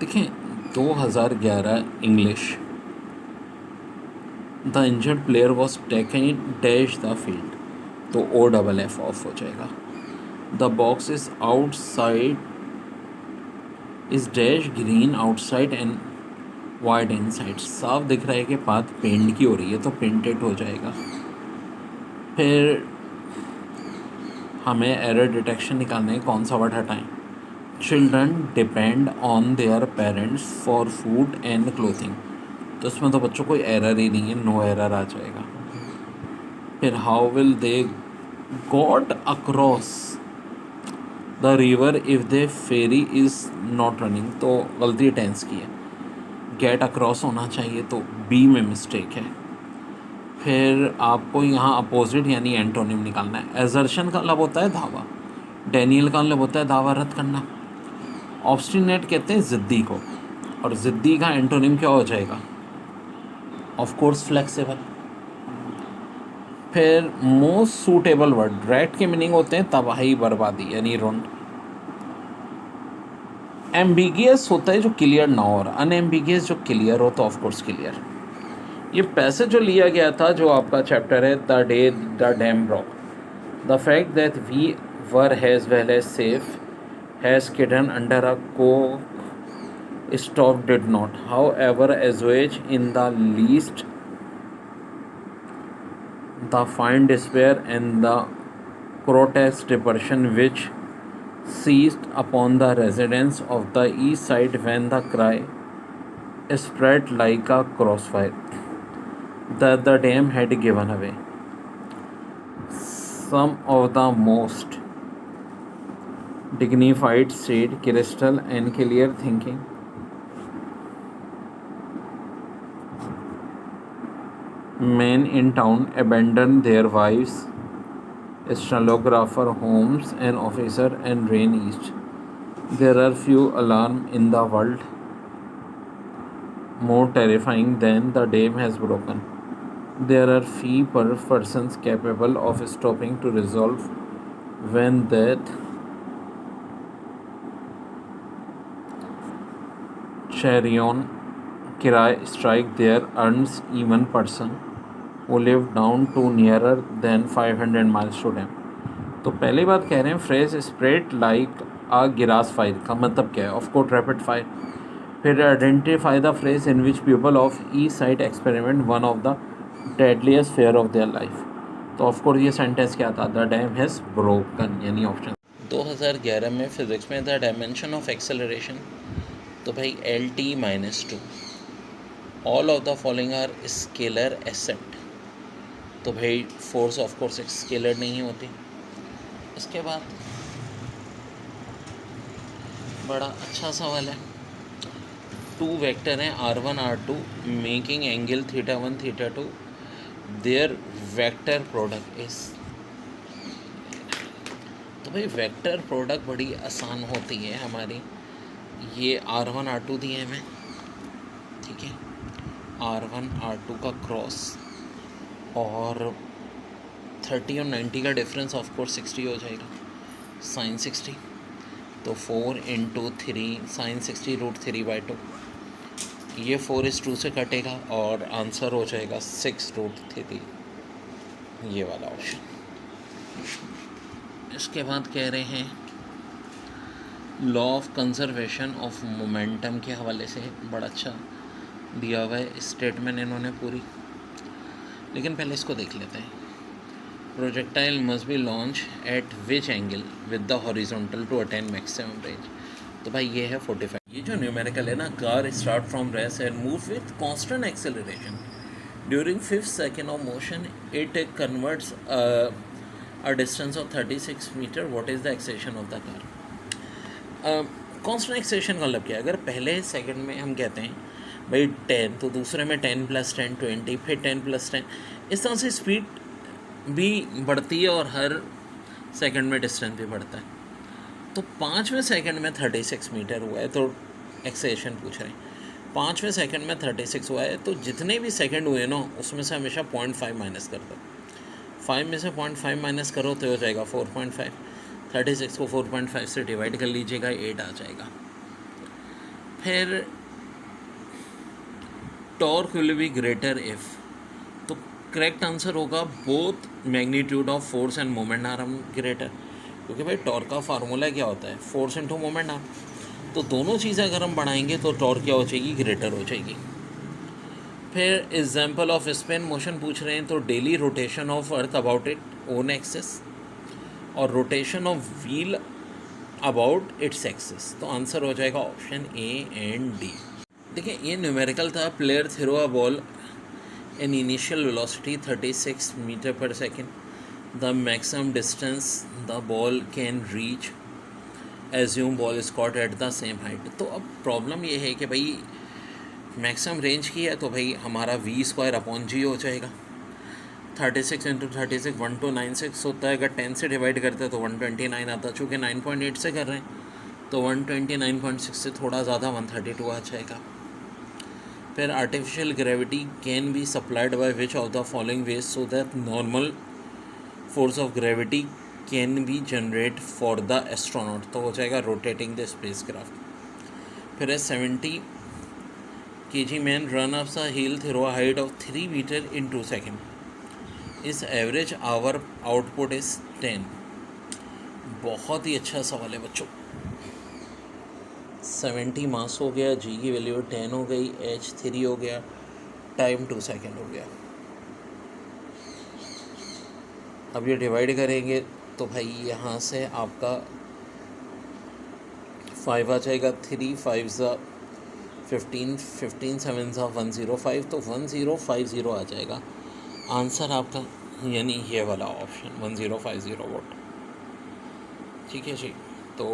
देखें 2011 English, the injured player was taken dash the field, तो O double F of हो जाएगा। The box is outside is dash green outside and wide inside, साफ दिख रहा है कि बात पेंट की हो रही है तो पेंटेड हो जाएगा। फिर हमें एरर डिटेक्शन निकालना है, कौन सा वर्ड हटाएं। Children depend on their parents for food and clothing, तो इसमें तो बच्चों कोई एरर ही नहीं है, नो एरर आ जाएगा। फिर how will they got across the river if they ferry is not running, तो गलती टेंस की है, गेट अक्रॉस होना चाहिए, तो बी में मिस्टेक है। फिर आपको यहाँ अपोजिट यानी एंटोनिम निकालना है। एजर्शन का मतलब होता है दावा, डैनियल का मतलब होता है दावा रद्द करना। ऑब्स्टिनेट कहते हैं ज़िद्दी को, और ज़िद्दी का एंटोनिम क्या हो जाएगा? Of course flexible. फिर मोस्ट सूटेबल वर्ड, ड्रैट के मीनिंग होते हैं तबाही बर्बादी यानी रुंड। एम्बिगियस होता है जो क्लियर ना हो, और अनएम्बिगियस जो क्लियर हो, तो ऑफ कोर्स क्लियर। ये पैसेज जो लिया गया था, जो आपका चैप्टर है the day the dam broke, the fact that we were has well as safe has hidden under a coke stop did not, however, assuage in the least the fine despair and the grotesque depression which seized upon the residents of the east side when the cry spread like a crossfire that the dam had given away. Some of the most dignified said crystal and clear thinking men in town abandoned their wives, stenographer, homes, and officer, and ran east. There are few alarms in the world more terrifying than the dam has broken. There are few persons capable of stopping to resolve when that chariot cry strike their earns even person who live down to nearer than 500 miles to them. तो पहली बात कह रहे हैं phrase spread like a grass fire का मतलब क्या है? Of course rapid fire. फिर identify the phrase in which people of e side experiment one of the deadliest fear of their life, तो ऑफ कोर्स ये सेंटेंस क्या था? The dam has broken, यानी ऑप्शन। 2011 में फिजिक्स में the dimension of acceleration, तो भाई LT-2, all of the following are scalar except, तो भाई फोर्स ऑफ कोर्स एक स्केलर नहीं होती। इसके बाद बड़ा अच्छा सवाल है, टू वेक्टर हैं R1 R2 making angle θ1 θ2, their vector product is, तो भाई वेक्टर प्रोडक्ट बड़ी आसान होती है हमारी। ये R1 R2 दिए हमें, ठीक है, R1 R2 का क्रॉस, और 30 और 90 का डिफरेंस ऑफ कोर्स 60 हो जाएगा, साइन 60, तो 4 × 3 साइन 60 √3/2, ये 4:2 से कटेगा और आंसर हो जाएगा 6√3, ये वाला ऑप्शन। इसके बाद कह रहे हैं law of conservation of momentum के हवाले से बड़ा अच्छा दिया हुआ है स्टेटमेंट इन्होंने पूरी, लेकिन पहले इसको देख लेते हैं। Projectile must be launch at which angle with the horizontal to attain maximum range, तो भाई ये है 45। ये जो न्यूमेरिकल है ना, car start from rest and move with constant acceleration during 5th second of motion, it converts a distance of 36 metre, what is the acceleration of the car? Constant acceleration का मतलब क्या है? अगर पहले सेकंड में हम कहते हैं भाई 10, तो दूसरे में 10 + 10 20, फिर 10 + 10, इस तरह से स्पीड भी बढ़ती है और हर सेकंड में डिस्टेंस भी बढ़ता है। तो 5वें सेकंड में 36 मीटर हुआ है, तो एक्सेलेरेशन पूछ रहे हैं। 5वें सेकंड में 36 हुआ है, तो जितने भी सेकंड हुए ना उसमें से हमेशा 0.5 माइनस कर दो। 5 में से 0.5 माइनस करो तो हो जाएगा 4.5। 36 को 4.5 से डिवाइड कर लीजिएगा, 8 आ जाएगा। फिर torque will be greater if, तो करेक्ट आंसर होगा both magnitude of force end moment arm greater, क्योंकि भाई टॉर्क का फार्मूला क्या होता है, फोर्स इंटू मोमेंट आर्म। तो दोनों चीज़ें अगर हम बढ़ाएंगे तो टॉर्क क्या हो जाएगी, ग्रेटर हो जाएगी। फिर एग्जाम्पल ऑफ स्पिन मोशन पूछ रहे हैं, तो daily rotation of earth about it own axis और rotation of wheel about its axis, तो आंसर हो जाएगा ऑप्शन ए एंड डी। देखिए ये न्यूमेरिकल था, player throw a ball in initial velocity 36 metre per second, the maximum distance the ball can reach, assume ball is caught at the same height. तो अब problem ये है कि भाई maximum range की है, तो भाई हमारा v² हो जाएगा। 36 इंटू 36 1296 होता है, अगर 10 से डिवाइड करते हैं तो 129 आता है, चूँकि 9.8 से कर रहे हैं तो 129.6 से थोड़ा ज़्यादा 132 आ जाएगा। फिर artificial gravity can be supplied by which of the following ways so that normal force of gravity can be generate for the astronaut, तो हो जाएगा रोटेटिंग द स्पेस क्राफ्ट। फिर है 70 kg man run up the hill through a height of 3 metre in 2 second, is average hour output is 10। बहुत ही अच्छा सवाल है बच्चों। 70 मास हो गया, जी की वैल्यू 10 हो गई, एच 3 हो गया, टाइम 2 सेकेंड हो गया। अब ये डिवाइड करेंगे तो भाई यहाँ से आपका 5 आ जाएगा, 3 5 ज़ा 15 15 7 ज़ा 105, तो 1050 आ जाएगा आंसर आपका, यानी ये वाला ऑप्शन 1050 वोट। ठीक है जी, तो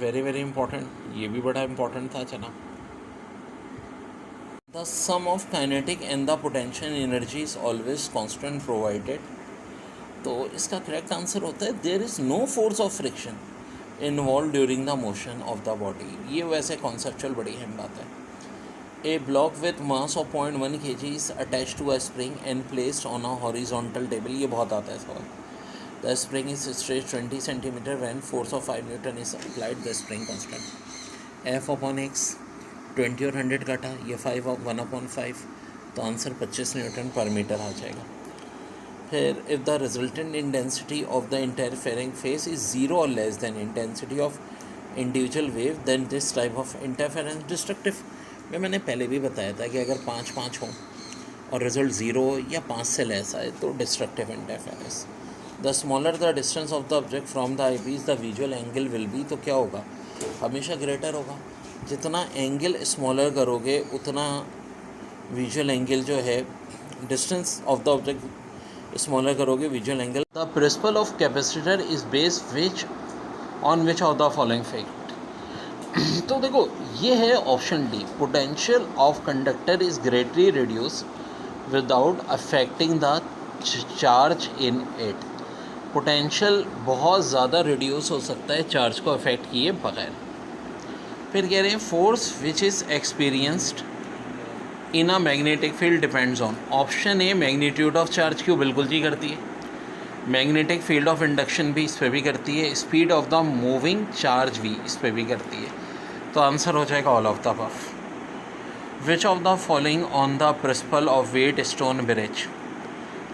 वेरी वेरी इंपॉर्टेंट, ये भी बड़ा इंपॉर्टेंट था। चला, the sum of kinetic and the potential energy is always constant provided, तो इसका करेक्ट आंसर होता है there is no force of friction involve during the motion of the body. ये वैसे कॉन्सेप्चुअल बड़ी अहम बात है। A block with mass of 0.1 kg is attach to a spring and placed on a horizontal table, ये बहुत आता है सवाल। The spring is stretch 20 centimetre when force of 5 newton is applied, the spring constant. F upon X 20 और 100 काटा, ये 5 और 1/5, तो आंसर 25 न्यूटन पर मीटर आ जाएगा। फिर if the resultant intensity of the interfering phase is 0 और less than intensity of individual wave then this type of interference destructive. मैंने पहले भी बताया था कि अगर 5-5 हो और रिजल्ट 0 या 5 से लेस आए तो destructive interference. The smaller the distance of the object from the eyepiece the visual angle will be, तो क्या होगा, हमेशा ग्रेटर होगा। जितना एंगल स्मॉलर करोगे उतना विजुअल एंगल जो है, distance of the object smaller करोगे visual angle. The principle of capacitor is based which on which of the following fact, तो देखो ये है option D, potential of conductor is greatly reduce without affecting the charge in it. Potential बहुत ज़्यादा reduce हो सकता है charge को अफेक्ट किए बगैर। फिर कह रहे हैं force which is experienced in a magnetic field depends on, option A magnitude of charge, क्यों, बिल्कुल जी करती है। मैग्नेटिक फील्ड ऑफ इंडक्शन भी इस पर भी करती है, speed of the moving charge भी इस पर भी करती है, तो आंसर हो जाएगा all of the above. Which of the following on the principle of Wheatstone bridge,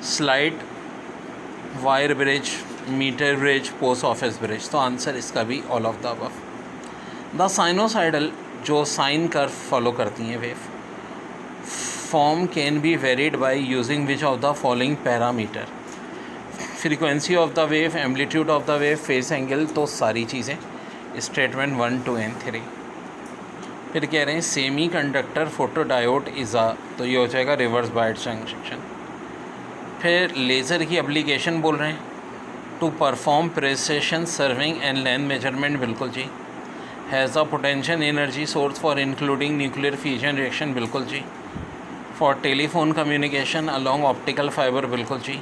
slide, wire bridge, metre bridge, post office bridge, तो आंसर इसका भी all of the above. The sinusoidal, जो sine curve follow करती हैं waveform can be varied by using which of the following parameter, frequency of the wave, amplitude of the wave, phase angle, तो सारी चीज़ें statement 1, 2 and 3। फिर कह रहे हैं semiconductor photodiode is a, तो ये हो जाएगा रिवर्स बायस जंक्शन। फिर लेज़र की एप्लीकेशन बोल रहे हैं, to perform precision serving and length measurement, बिल्कुल जी। Has the potential energy source for including nuclear fusion reaction, बिल्कुल जी। For telephone communication along optical fibre, बिल्कुल जी।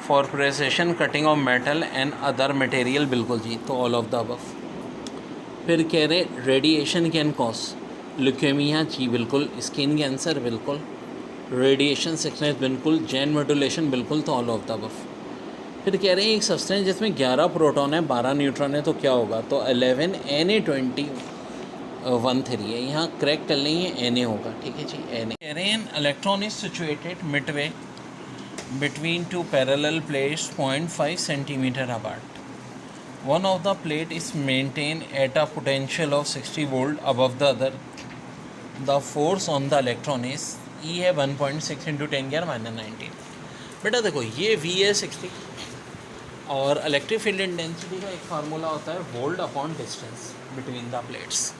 For precision cutting of metal and other material, बिल्कुल जी, तो all of the above. फिर कह रहे रेडिएशन कैन कॉज ल्यूकेमिया, जी बिल्कुल। स्किन कैंसर, बिल्कुल। रेडिएशन सिकनेस, बिल्कुल। जेन मॉड्यूलेशन, बिल्कुल, तो ऑल ऑफ द अबव। फिर कह रहे हैं एक सब्सटेंस जिसमें 11 प्रोटॉन है 12 न्यूट्रॉन है, तो क्या होगा, तो 11 Na20 1 3 है, यहाँ करेक्ट कर लेंगे Na होगा, ठीक है जी, Na। कह रहे हैं electron is situated Midway between two parallel plates 0.5 centimeter apart. One of the plate is maintained at a potential of 60 volt above the other. The force on the electron is E है 1.6 into 10 की minus 19। बेटा देखो ये V है 60 और electric field intensity का एक formula होता है volt upon distance between the plates.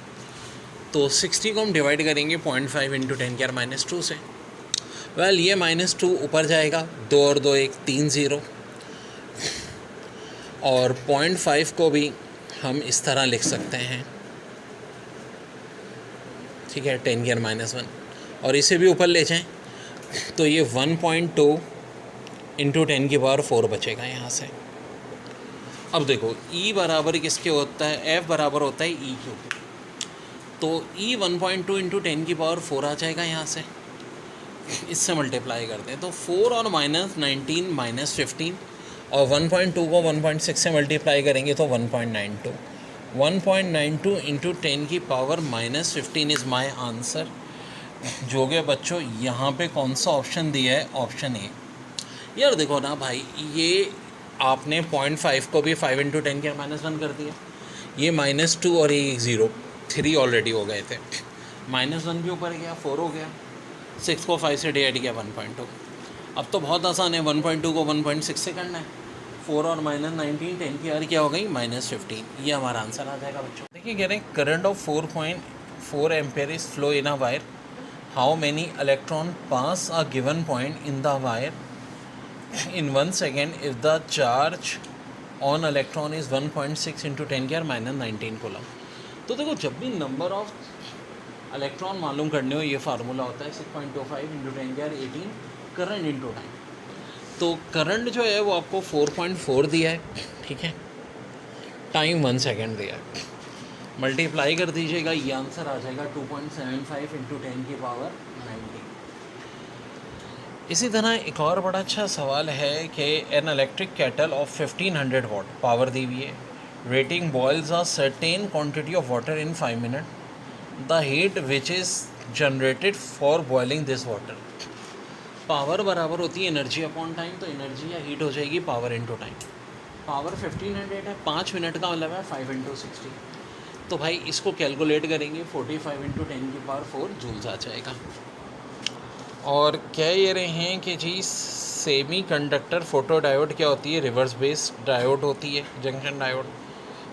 तो 60 को हम डिवाइड करेंगे 0.5 इंटू 10 की माइनस 2 से। वेल ये -2 ऊपर जाएगा, 2 और 2 1 3 0, और 0.5 को भी हम इस तरह लिख सकते हैं, ठीक है, 10 की माइनस 1, और इसे भी ऊपर ले जाएं तो ये 1.2 इंटू 10 की पावर 4 बचेगा यहाँ से। अब देखो E बराबर किसके होता है, F बराबर होता है E क्यू, तो E 1.2 इंटू 10 की पावर 4 आ जाएगा यहाँ से, इससे मल्टीप्लाई करते हैं तो 4 और माइनस 19 माइनस 15, और 1.2 को 1.6 से मल्टीप्लाई करेंगे तो 1.92, 1.92 इंटू 10 की power minus 15 is my answer. जो कि बच्चों यहाँ पे कौन सा ऑप्शन दिया है, ऑप्शन ए। यार देखो ना भाई, ये आपने 0.5 को भी 5 इंटू 10 के माइनस 1 कर दिया, ये -2 और ये 0 3 ऑलरेडी हो गए थे, -1 भी ऊपर गया 4 हो गया, 6 को 5 से डिवाइड किया 1.2। अब तो बहुत आसान है, 1.2 को 1.6 से करना है, 4 और माइनस 19 10 की आर क्या हो गई -15, ये हमारा आंसर आ जाएगा बच्चों। देखिए कह रहे हैं current of 4.4 ampere is flow in a wire, how many electron pass a given point in the wire in 1 second if the charge on electron is 1.6 into 10 की माइनस 19 कूलम। तो देखो जब भी नंबर ऑफ इलेक्ट्रॉन मालूम करने हो, ये formula होता है 6.25 इंटू 10 की 18 करंट इंटू टाइम। तो करंट जो है वो आपको 4.4 दिया है, ठीक है, टाइम 1 सेकेंड दिया है, मल्टीप्लाई कर दीजिएगा, ये आंसर आ जाएगा 2.75 इंटू 10 की पावर 19। इसी तरह एक और बड़ा अच्छा सवाल है कि an electric kettle of 1500 watt power दी हुई है, rating boils a certain quantity of water in 5 minute, the heat which is generated for boiling this water. Power बराबर होती है एनर्जी अपॉन टाइम, तो एनर्जी या हीट हो जाएगी पावर इंटू टाइम। पावर 1500 है, 5 मिनट का मतलब है 5 इंटू 60, तो भाई इसको कैलकुलेट करेंगे 45 इंटू 10 की पावर 4 जूल्स आ जाएगा। और कह ये रहे हैं कि जी सेमी कंडक्टर फोटो डायोड क्या होती है, रिवर्स बेस डायोड होती है, जंक्शन डायोड,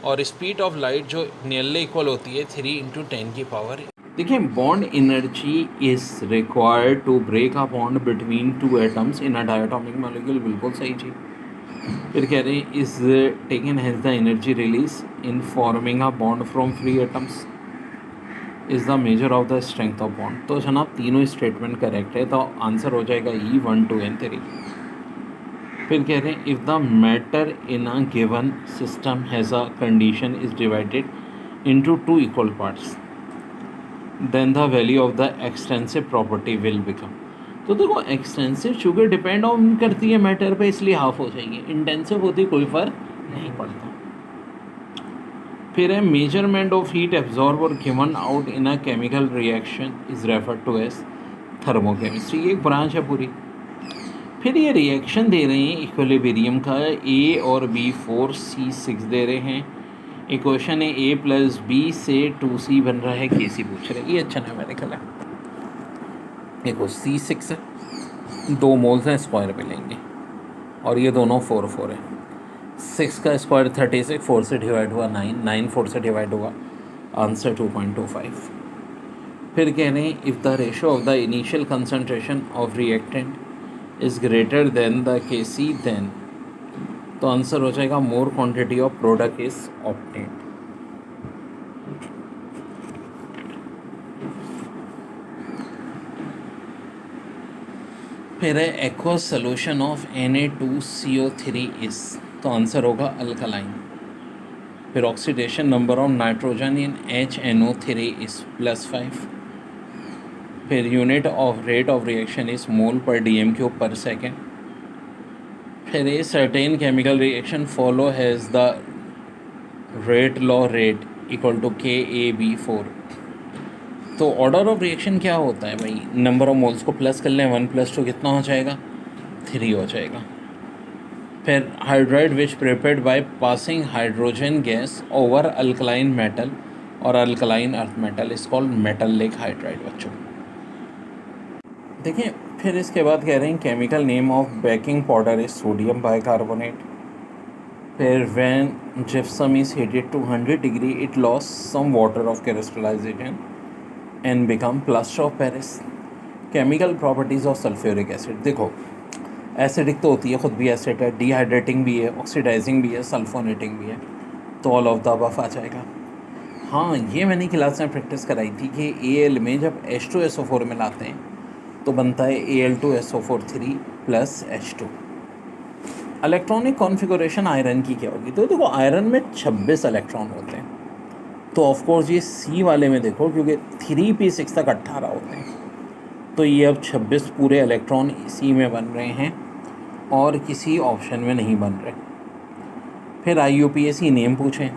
और स्पीड ऑफ लाइट जो नियरली इक्वल होती है 3 इंटू 10 की पावर। देखिए bond energy is required to break a bond between two atoms in a diatomic molecule, बिल्कुल सही जी। फिर कह रहे हैं is taken has the energy release in forming a bond from free atoms is the measure of the strength of bond. तो जनाब तीनों स्टेटमेंट करेक्ट है, तो आंसर हो जाएगा E 1 2 and 3। फिर कह रहे हैं if the matter in a given system has a condition is divided into 2 equal parts then the value of the extensive property will become. तो देखो एक्सटेंसिव चूँकि डिपेंड ऑन करती है मैटर पे, इसलिए हाफ हो जाएगी, इंटेंसिव होती कोई फ़र्क नहीं पड़ता। फिर है मेजरमेंट ऑफ हीट एब्जॉर्ब और given out in a chemical reaction is referred to as thermochemistry, ये एक ब्रांच है पूरी। फिर ये रिएक्शन दे रहे हैं इक्विलिब्रियम का, A और B 4 C 6 दे रहे हैं, इक्वेशन है A + B से 2C बन रहा है, KC पूछ रहे हैं, ये अच्छा न्यूमेरिकल है। देखो C6 है, 2 मोल्स हैं, स्क्वायर पे लेंगे, और ये दोनों 4 4 है, 6 का स्क्वायर 36, 4 से डिवाइड हुआ 9, 9 4 से डिवाइड हुआ, आंसर 2.25। फिर कह रहे हैं if the ratio of the initial concentration of reactant is greater than the KC then, तो आंसर हो जाएगा more quantity of product is obtained. फिर है aqueous solution of Na2CO3 is, तो आंसर होगा अल्कलाइन। फिर oxidation number of nitrogen in HNO3 is +5। फिर unit of rate of reaction is mole per DM³ per second. फिर a certain chemical reaction follow has the rate law rate equal to KAB4, तो order of reaction क्या होता है भाई, number of moles को plus कर लें, 1 + 2 कितना हो जाएगा, 3 हो जाएगा। फिर hydride which prepared by passing hydrogen gas over alkaline metal और alkaline earth metal is called metallic hydride. बच्चों देखिए, फिर इसके बाद कह रहे हैं chemical name of baking powder is sodium bicarbonate. फिर when gypsum is heated to 100 degree it loss some water of crystallization and become plaster of Paris. Chemical properties of sulphuric acid, देखो एसिडिक तो होती है, ख़ुद भी acid है, dehydrating भी है, ऑक्सीडाइजिंग भी है, सल्फोनेटिंग भी है, तो ऑल ऑफ द अबव आ जाएगा। हाँ, ये मैंने क्लास में प्रैक्टिस कराई थी कि Al में जब H2SO4 मिलाते हैं तो बनता है Al2SO4 plus H2। Electronic configuration iron की क्या होगी, तो देखो आयरन में 26 इलेक्ट्रॉन होते हैं, तो ऑफकोर्स ये C वाले में देखो क्योंकि 3p6 तक 18 होते हैं, तो ये अब 26 पूरे इलेक्ट्रॉन C में बन रहे हैं और किसी ऑप्शन में नहीं बन रहे। फिर IUPAC नेम पूछें,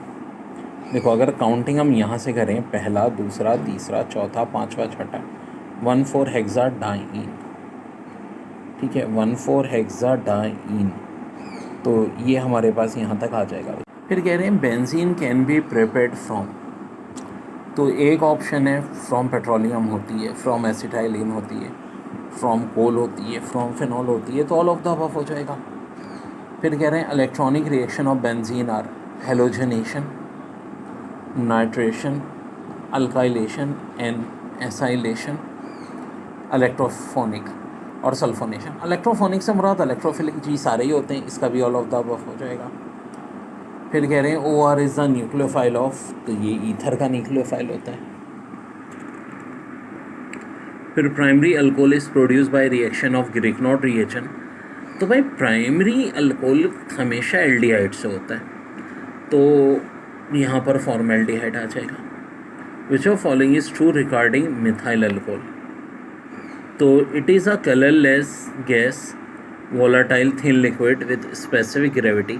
देखो अगर काउंटिंग हम यहाँ से करें, पहला, दूसरा, तीसरा, चौथा, पांचवा, छठा, 1,4-हेक्साडाइन, ठीक है, 1,4-हेक्साडाइन, तो ये हमारे पास यहाँ तक आ जाएगा। फिर कह रहे हैं benzene can be prepared from, तो एक ऑप्शन है फ्रॉम पेट्रोलियम होती है, फ्रॉम एसिटाइलिन होती है, फ्रॉम कोल होती है, फ्रॉम फिनॉल होती है, तो ऑल ऑफ द अबव हो जाएगा। फिर कह रहे हैं electronic reaction of benzene are halogenation, nitration, alkylation and acylation, electrophonic और सल्फोनेशन। इलेक्ट्रोफोनिक से मुराद इलेक्ट्रोफिलिक जी सारे ही होते हैं, इसका भी ऑल ऑफ द अबव हो जाएगा। फिर कह रहे हैं OR is the nucleophile of, तो ये ईथर का न्यूक्लियोफाइल होता है। फिर primary alcohol is produce by reaction of Grignard reagent, तो भाई प्राइमरी अल्कोहल हमेशा एल्डिहाइड से होता है, तो यहाँ पर फॉर्मेल्डिहाइड आ जाएगा। Which of following is true regarding methyl alcohol, तो it is a colourless gas, volatile thin liquid with specific gravity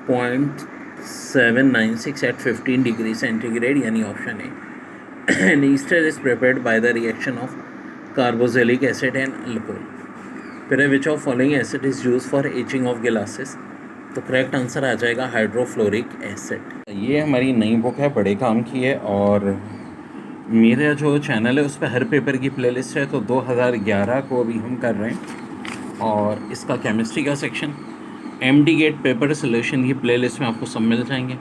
0.796 at 15 degree centigrade, यानी option A. And ester is prepared by the reaction of carboxylic acid and alcohol. फिर which of following acid is use for etching of glasses, तो correct answer आ जाएगा hydrofluoric acid. ये हमारी नई book है, बड़े काम की है, और मेरा जो चैनल है उस पर हर पेपर की प्लेलिस्ट है, तो 2011 को अभी हम कर रहे हैं, और इसका केमिस्ट्री का section MD gate paper solution की प्लेलिस्ट में आपको सब मिल जाएंगे।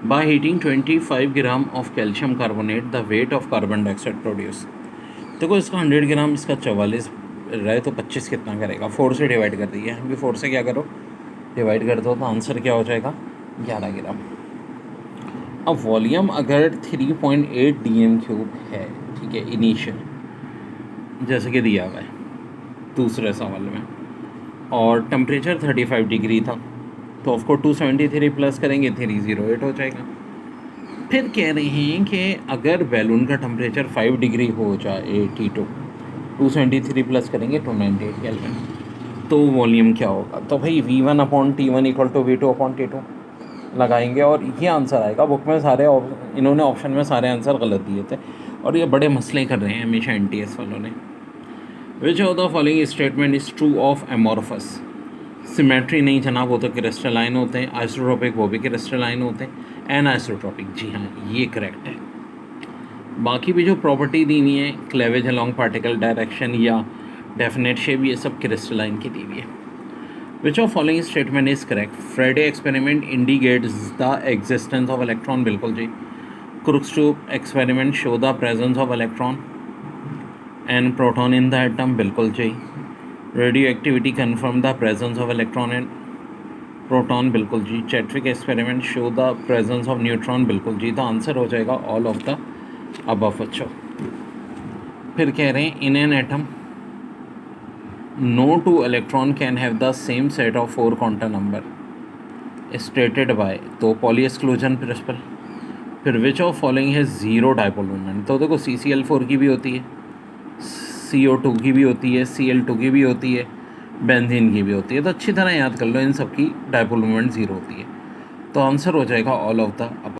By heating 25 gram of calcium carbonate the weight of carbon dioxide produce, देखो इसका 100 ग्राम, इसका 44 रहे तो 25 कितना करेगा, 4 से डिवाइड कर दिया है, 4 से क्या करो डिवाइड कर दो, तो आंसर क्या हो जाएगा 11 ग्राम। अब वॉल्यूम अगर 3.8 dm³ है, ठीक है, इनिशियल जैसे कि दिया हुआ है दूसरे सवाल में, और टेम्परेचर 35 डिग्री था, तो ऑफको 273 प्लस करेंगे 308 हो जाएगा। फिर कह रहे हैं कि अगर बैलून का टेम्परेचर 5 डिग्री हो जाए T2, 273 प्लस करेंगे 298 केल्विन, तो वॉल्यूम क्या होगा, तो भाई V1/T1 = V2/T2 लगाएंगे, और ये आंसर आएगा। बुक में सारे इन्होंने ऑप्शन में सारे आंसर गलत दिए थे, और ये बड़े मसले कर रहे हैं हमेशा NTS वालों ने। विच of the following statement is true of amorphous, symmetry नहीं जनाब, वो तो क्रिस्टलाइन होते हैं, आइसोट्रोपिक वो भी क्रिस्टलाइन होते हैं, एन आइसोट्रोपिक, जी हाँ ये करेक्ट है। बाकी भी जो प्रॉपर्टी दी हुई है, क्लेवेज अलॉन्ग पार्टिकल डायरेक्शन या डेफिनेट शेप, ये सब क्रिस्टलाइन की दी हुई है। Which of following statement is correct, Faraday experiment indicates the existence of electron, बिल्कुल जी। Crookes tube experiment show the presence of electron and proton in the atom, बिल्कुल जी। Radioactivity confirm the presence of electron and proton, बिल्कुल जी। Chadwick experiment show the presence of neutron, बिल्कुल जी। तो answer हो जाएगा ऑल ऑफ द अबव बच्चों। फिर कह रहे हैं in an atom no two electron can have the same set of 4 quantum number stated by, तो पॉली एक्सक्लूजन प्रिंसिपल। फिर विच ऑफ फॉलोइंग है जीरो डाइपोल मोमेंट, तो देखो CCl4 की भी होती है, CO2 की भी होती है, Cl2 की भी होती है, बेंजीन की भी होती है, तो अच्छी तरह याद कर लो इन सब की डाइपोल मोमेंट ज़ीरो होती है, तो आंसर हो जाएगा ऑल ऑफ द